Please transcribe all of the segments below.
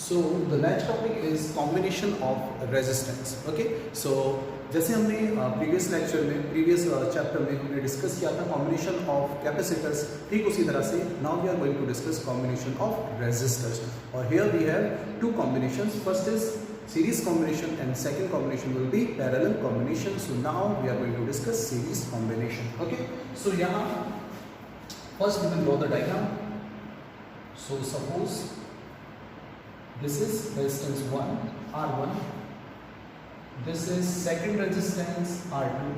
So the next topic is combination of resistance. Okay, so जैसे हमने previous lecture में previous chapter में हमने डिस्कस किया था कॉम्बिनेशन ऑफ कैपेसिटर्स, ठीक उसी तरह से now we are going to discuss combination of resistors. और here we have two combinations. First is series combination and second combination will be parallel combination. So now we are going to discuss series combination. Okay, so यहाँ first we will draw the diagram. So suppose this is resistance 1 R1, this is second resistance R2,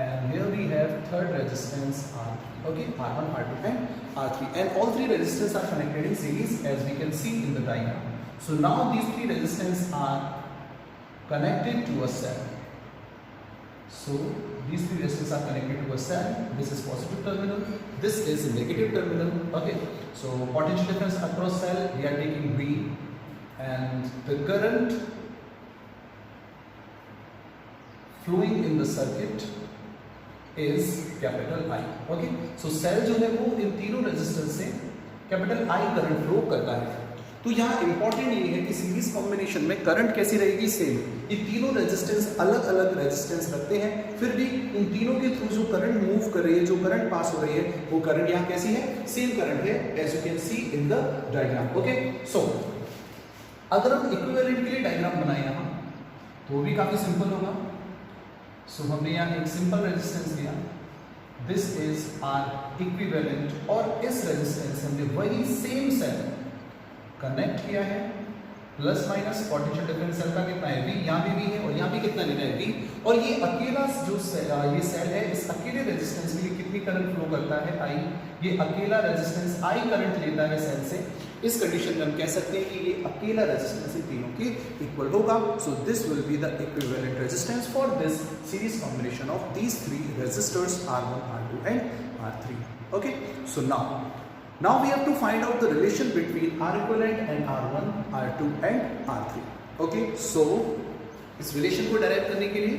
and here we have third resistance R3. Okay, R1, R2 and R3, and all three resistors are connected in series as we can see in the diagram. So now these three resistors are connected to a cell. So these three resistors are connected to a cell. This is positive terminal, this is negative terminal. Okay, so potential difference across cell we are taking V, and the current flowing in the circuit is capital I. Okay, so cell जो है वो इन तीनों resistance से capital I current flow करता है. तो यहाँ important ये है कि सीरीज कॉम्बिनेशन में करंट कैसी रहेगी, सेम. ये तीनों रेजिस्टेंस अलग अलग रेजिस्टेंस रखते हैं, फिर भी इन तीनों के थ्रू जो करंट मूव कर रही है, जो करंट पास हो रही है, वो करंट यहाँ कैसी है, सेम करंट है as you can see in the diagram. Okay, so अगर हम इक्विवेलेंट के लिए डायग्राम बनाए यहाँ तो भी काफी सिंपल होगा. सो हमने यहाँ एक सिंपल रेजिस्टेंस लिया, दिस इज आर इक्विवेलेंट, और इस रेजिस्टेंस हमने वही सेम सेल कनेक्ट किया है. Plus minus potential difference cell का कितना है, V, यहाँ भी V है और यहाँ भी कितना लेना है, V. और ये अकेला जो ये सेल है, इस अकेले रेजिस्टेंस के लिए कितनी करंट फ्लो करता है, I. ये अकेला रेजिस्टेंस I करंट लेता है सेल से. इस कंडीशन में हम कह सकते हैं कि ये अकेला रेजिस्टेंस इन तीनों के इक्वल होगा. So this will be the equivalent resistance for this series combination of these three resistors R1, R2 and R3. Okay, so now we have to find out the relation between R equivalent and R1, R2 and R3. Okay, so इस relation को derive करने के लिए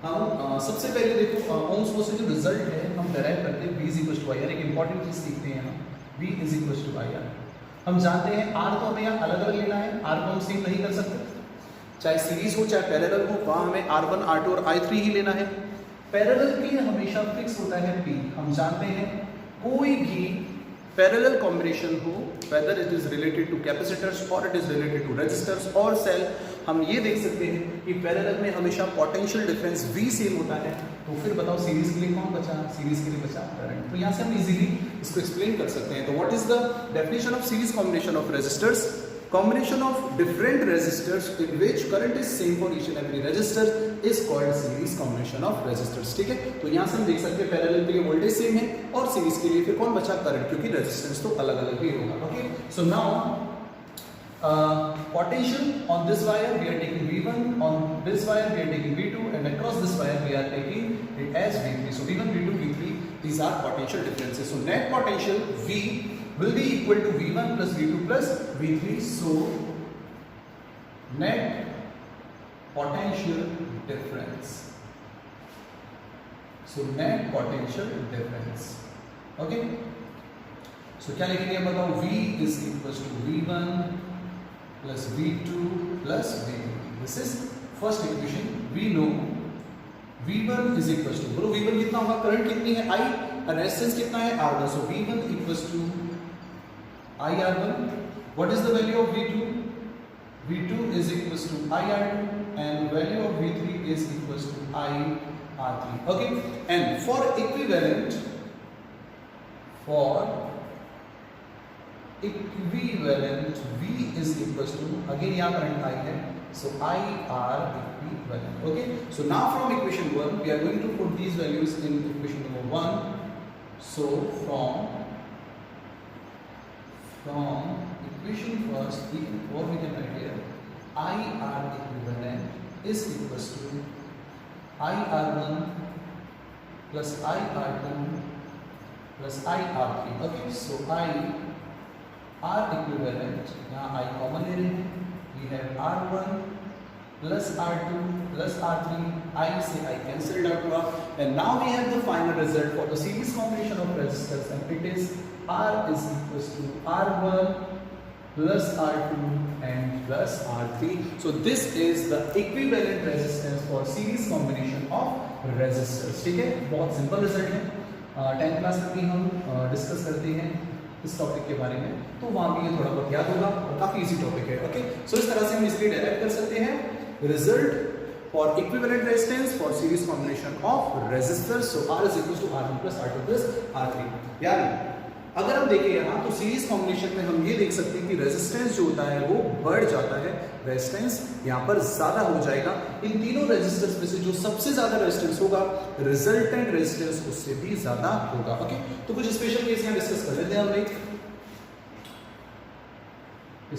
हम सबसे पहले देखो Ohm's law से जो रिजल्ट है हम डेराइव करते हैं V is equal to IR. एक इंपॉर्टेंट चीज सीखते हैं हम, V is equal to IR. हम जानते हैं R को हमें यहाँ अलग अलग लेना है, R को हम सेम नहीं कर सकते, चाहे सीरीज हो चाहे पैरेलल हो, वहाँ हमें R1, R2 और I3 ही लेना है. पैरेलल के लिए हमेशा फिक्स होता है P. हम जानते हैं कोई भी पैरेलल कॉम्बिनेशन हो, whether it is related to capacitors or it is related to resistors or cell, हम ये देख सकते हैं कि पैरेलल में हमेशा पोटेंशियल डिफरेंस V सेम होता है. तो फिर बताओ सीरीज के लिए कौन बचा, सीरीज के लिए बचा करंट. तो यहाँ से हम इजीली इसको एक्सप्लेन कर सकते हैं. तो what is the definition of series combination of resistors? Combination of different resistors in which current is same for each and every resistor is called series combination of resistors. ठीक है, तो यहाँ से हम देख सकते हैं पैरेलल के लिए वोल्टेज सेम है और सीरीज के लिए फिर कौन बचा, करंट, क्योंकि रेजिस्टेंस तो अलग अलग ही होगा. Okay, so now potential on this wire we are taking V1, on this wire we are taking V2, and across this wire we are taking it as V3. So V1, V2, V3, these are potential differences. So net potential V will be equal to V1 plus V2 plus V3. So net potential difference. So net potential difference. Okay. So क्या लिखेंगे हम बताओ, V is equals to V1 plus V2 plus V3. This is first equation. We know V1 is equals to, बोलो V1 कितना होगा, current कितनी है I, और रेजिस्टेंस कितना है R1. So V1 equals to IR1. What is the value of V2? V2 is equals to IR2, and value of V3 is equals to IR3. Okay, and for equivalent V is equals to, again यहाँ current I है, so IR equivalent. Okay, so now from equation 1 we are going to put these values in equation number 1. So from equation first, what we can write here, IR equivalent is equals to IR1 plus IR2 plus IR3. Okay, so IR equivalent, यहाँ I common ले रहे हैं, we have R1 plus R2 plus R3, I से I cancelled out, and now we have the final result for the series combination of resistors, and it is R is equals to R1 plus R2 and plus R3. So this is the equivalent resistance for series combination of resistors. ठीक है, बहुत simple result है। 10th class में भी हम discuss करते हैं इस टॉपिक के बारे में, तो वहाँ भी ये थोड़ा बहुत याद होगा और काफी इजी टॉपिक है। ओके, सो इस तरह से हम इसलिए डेराइव कर सकते हैं result for equivalent resistance for series combination of resistors. So R is equal to R1 plus R2 plus R3. यानी अगर हम देखें यहाँ तो सीरीज कॉम्बिनेशन में हम ये देख सकते हैं कि रेजिस्टेंस जो होता है वो बढ़ जाता है, रेजिस्टेंस यहाँ पर ज्यादा हो जाएगा। इन तीनों रेजिस्टर्स में से जो सबसे ज्यादा रेजिस्टेंस होगा, रिजल्टेंट रेजिस्टेंस उससे भी ज्यादा होगा। ओके, तो कुछ स्पेशल केस यहाँ डिस्कस कर लेते हैं हम एक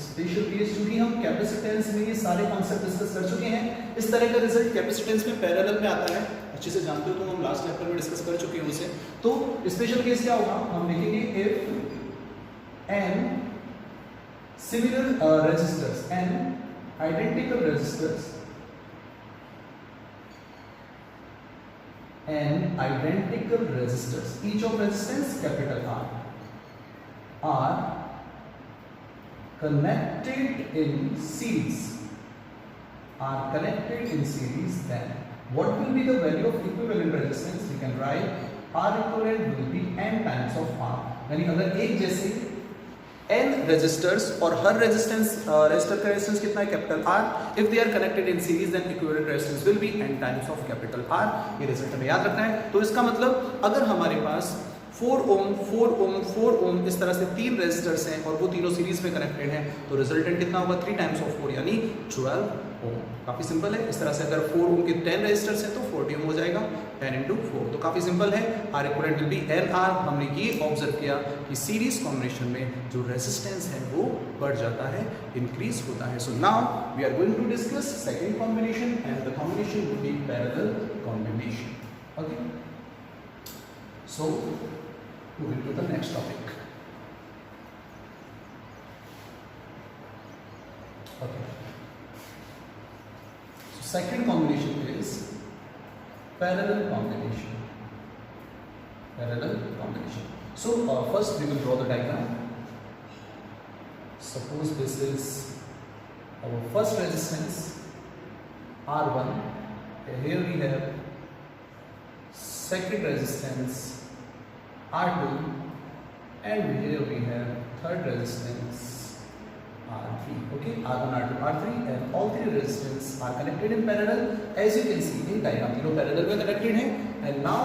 स्पेशल केस, क्योंकि हम कैपेसिटेंस में ये सारे कॉन्सेप्ट डिस्कस कर चुके हैं। इस तरह का रिजल्ट कैपेसिटेंस में पैरेलल में आता है, अच्छे से जानते हो, तो हम लास्ट चैप्टर में डिस्कस कर चुके हैं उसे। तो स्पेशल केस क्या होगा, हम देखेंगे if n similar resistors, n identical resistors, n identical resistors, each of resistance capital R connected in series, are connected in series, then what will be the value of equivalent resistance? We can write R equivalent will be n times of R। यानी अगर एक जैसे n resistors और हर resistance resistor का resistance कितना है, capital R, if they are connected in series then equivalent resistance will be n times of capital R। ये result हमें याद रखना है। तो इसका मतलब अगर हमारे पास 4 ओम 4 ओम 4 ओम इस तरह से तीन रेजिस्टर्स हैं और वो तीनों सीरीज में कनेक्टेड हैं, तो रिजल्टेंट कितना होगा, 3 टाइम्स ऑफ 4 यानी 12 ओम। काफी सिंपल है। इस तरह से अगर 4 ओम के 10 रेजिस्टर्स हैं तो 40 ओम हो जाएगा, 10 into 4, तो काफी सिंपल है। R equivalent will be NR। हमने ये ऑब्जर्व किया कि सीरीज कॉम्बिनेशन में जो रेजिस्टेंस है वो बढ़ जाता है, इंक्रीज होता है। So now we are going to discuss second combination and the combination will be parallel combination. Okay, so moving to the next topic. Okay, so second combination is parallel combination. Parallel combination. So first we will draw the diagram. Suppose this is our first resistance R1, here we have second resistance R2, and here we have third resistance R3. Okay, R1, R2, R3, and all three resistance are connected in parallel, as you can see in diagram. तीनों parallel में connected हैं, and now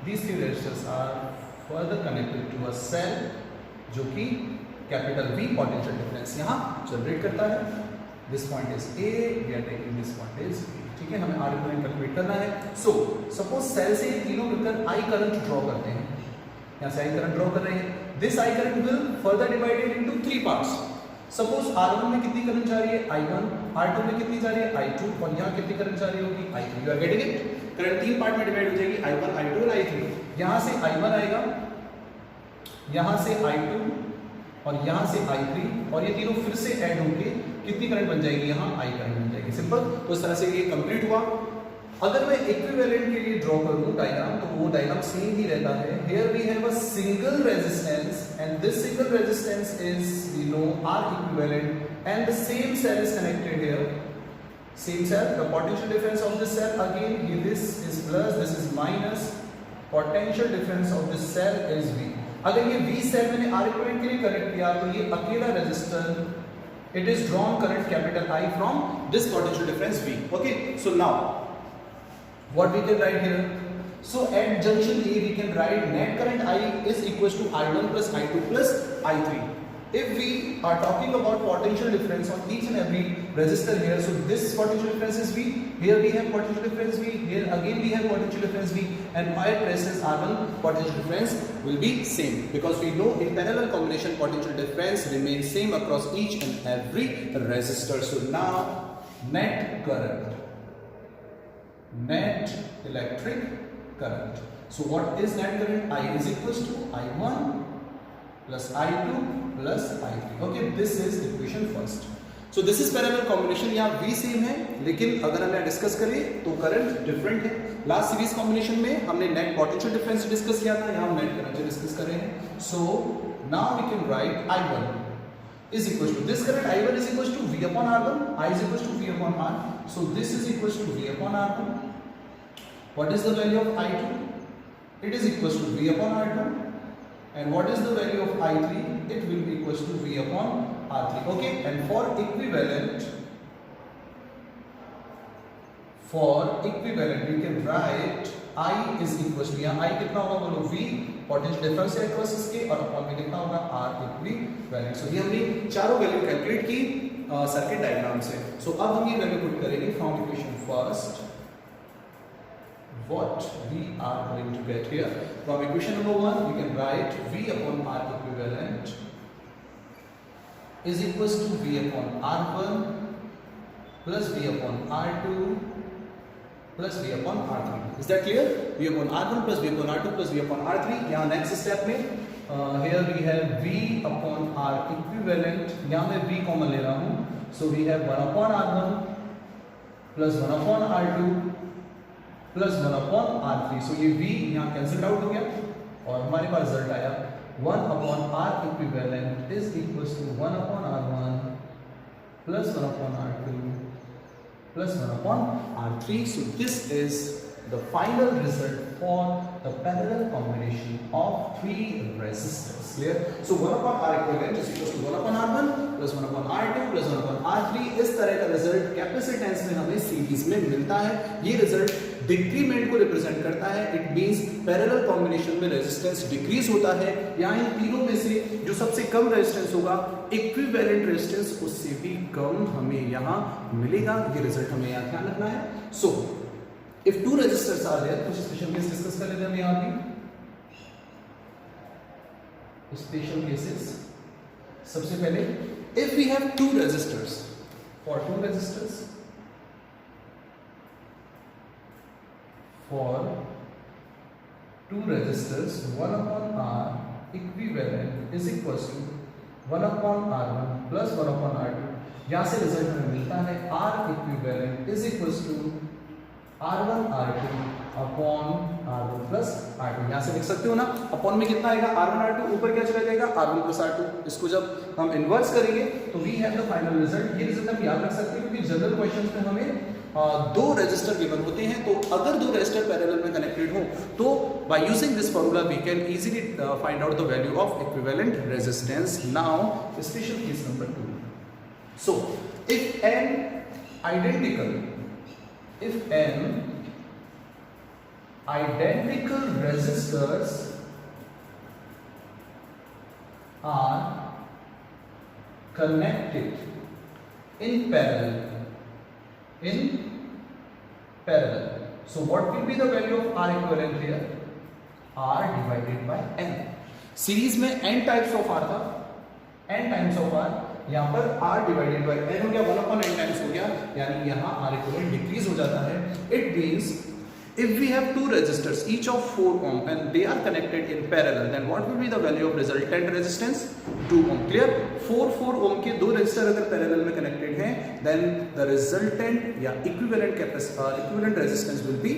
these three resistors are further connected to a cell जो कि capital V potential difference यहाँ generate करता है। This point is A, we are taking this point is B। ठीक है, हमें R इक्विवेलेंट कैलकुलेट करना है। सो सपोज सेल से तीनों मिलकर I करंट ड्रॉ करते हैं, यहाँ से I करंट ड्रॉ कर रहे हैं। This I current will further divided into 3 parts. Suppose R1 में कितनी करंट जा रही है, I1, R2 में कितनी जा रही है, I2, और यहाँ कितनी करंट जा रही होगी, I3। You are getting it? Current 3 part में डिवाइड हो जाएगी, I1, I2 और I3। यहाँ से I1 आएगा, यहाँ से I2 और यहाँ से I3, और ये तीनों फिर से ऐड होके कितनी करंट बन जाएगी, यहाँ I करंट बन जाएगी। सिंपल। तो इस तरह से ये कंप्लीट हुआ। अगर मैं इक्विवेलेंट के लिए ड्रॉ करूं डायग्राम, तो वो डायग्राम सेम ही रहता है। Here we have a single resistance and this single resistance is we know R equivalent and the same cell is connected here, same cell. The potential difference of this cell again this is plus, this is minus, potential difference of this cell is V। अगर ये V cell मैंने R equivalent के लिए connect किया तो ये अकेला resistor, it is drawn current capital I from this potential difference V। Okay, so now what we can write here? So at junction A we can write net current I is equals to I1 plus I2 plus I3. If we are talking about potential difference on each and every resistor here, so this potential difference is V, here we have potential difference V, here again we have potential difference V, and at resistance R1 potential difference will be same, because we know in parallel combination potential difference remains same across each and every resistor. So now net current, net electric current. So what is net current? I is equals to I1 plus I2 plus I3. Okay, this is equation first. So this is parallel combination। यहाँ V same है, लेकिन अगर हमें discuss करें तो current different है। Last series combination में हमने नेट पोटेंशियल डिफरेंस डिस्कस किया था, यहाँ हम नेट करंट डिस्कस कर रहे हैं। So now we can write I1 is equals to this current I1 is equals to V upon R1, I is equals to V upon R. So this is equals to V upon R1. What is the value of I2? It is equals to V upon R2. And what is the value of I3? It will be equals to V upon R3. Okay, and for equivalent we can write I is equals to, यहाँ I कितना होगा बोलो V, potential difference है across इसके, और upon में कितना होगा R इक्विवेलेंट. सो ये हमने चारों वैल्यू कैलकुलेट की सर्किट डायग्राम से. सो अब हम ये वैल्यू पुट करेंगे from equation first. What we are going to get here from equation number 1, we can write V upon R equivalent is equals to V upon R1 plus V upon R2 plus V upon R3. Is that clear? V upon R1 plus V upon R2 plus V upon R3. यहाँ next step में here we have V upon R equivalent. यहाँ मैं V common ले रहा हूँ. So we have 1 upon R1 plus 1 upon R2 plus 1 upon R3. So ये V यहाँ cancel out हो गया और हमारे पास रिजल्ट आया 1 upon R equivalent is equals to 1 upon R1 plus 1 upon R2 plus 1 upon R3. So this is the final result for the parallel combination of three resistors. Clear? So 1 upon R equivalent is equals to 1 upon R1 plus 1 upon R2 plus 1 upon R3. इस तरह का result capacitance में हमें series में मिलता है. ये result decrement को रिप्रेजेंट करता है. इट मींस पैरेलल कॉम्बिनेशन में रेजिस्टेंस डिक्रीज होता है. यहाँ इन तीनों में से जो सबसे कम रेजिस्टेंस होगा इक्विवेलेंट रेजिस्टेंस उससे भी कम हमें यहाँ मिलेगा. ये रिजल्ट हमें यहाँ ध्यान रखना है. So if two resistors are there, कुछ स्पेशल केस डिस्कस कर लेते हैं हम यहाँ भी. स्पेशल केसेस, सबसे पहले if we have two resistors, for two resistors, one upon R equivalent is equals to 1 upon R1 plus 1 upon R2. यहाँ से रिजल्ट हमें मिलता है R equivalent is equals to R1 R2 upon R1 plus R2. यहाँ से लिख सकते हो ना, अपॉन में कितना आएगा R1 R2, ऊपर क्या चला जाएगा R1 प्लस R2. इसको जब हम इन्वर्स करेंगे तो we have the final result. ये रिजल्ट हम याद रख सकते हैं क्योंकि जनरल क्वेश्चंस में हमें दो रेजिस्टर गिवन होते हैं. तो अगर दो रेजिस्टर पैरेलल में कनेक्टेड हो तो by using this formula we can easily find out the value of equivalent resistance. Now special case number 2. So if n identical resistors are connected in parallel. So what will be the value of R equivalent here? R divided by n. Series में n types of R था, n times of R. यहाँ पर R divided by n हो गया, 1 upon n times हो गया, यानी यहाँ R equivalent डिक्रीज हो जाता है. It means if we have two resistors each of 4 ohm and they are connected in parallel, then what will be the value of resultant resistance? 2 ohm. Clear? 4 ohm के दो resistor अगर parallel में connected हैं then the resultant या equivalent resistance will be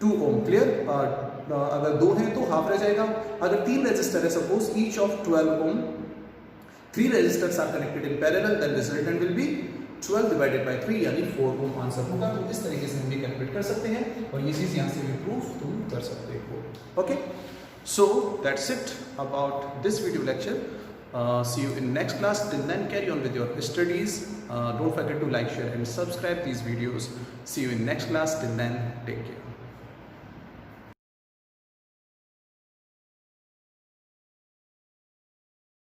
2 ohm. Clear? अगर दो हैं तो हाफ रह जाएगा. अगर 3 रेजिस्टर है suppose each of 12 ohm, 3 resistors are connected in parallel, then resultant will be 12 divided by 3 यानी 4 ohm आंसर होगा. तो इस तरीके से हम ये कैलकुलेट कर सकते हैं और ये चीज यहाँ से भी प्रूफ तुम कर सकते हो. Okay, so that's it about this video lecture. See you in next class. Till then, carry on with your studies. Don't forget to like, share and subscribe these videos. See you in next class. Till then, take care.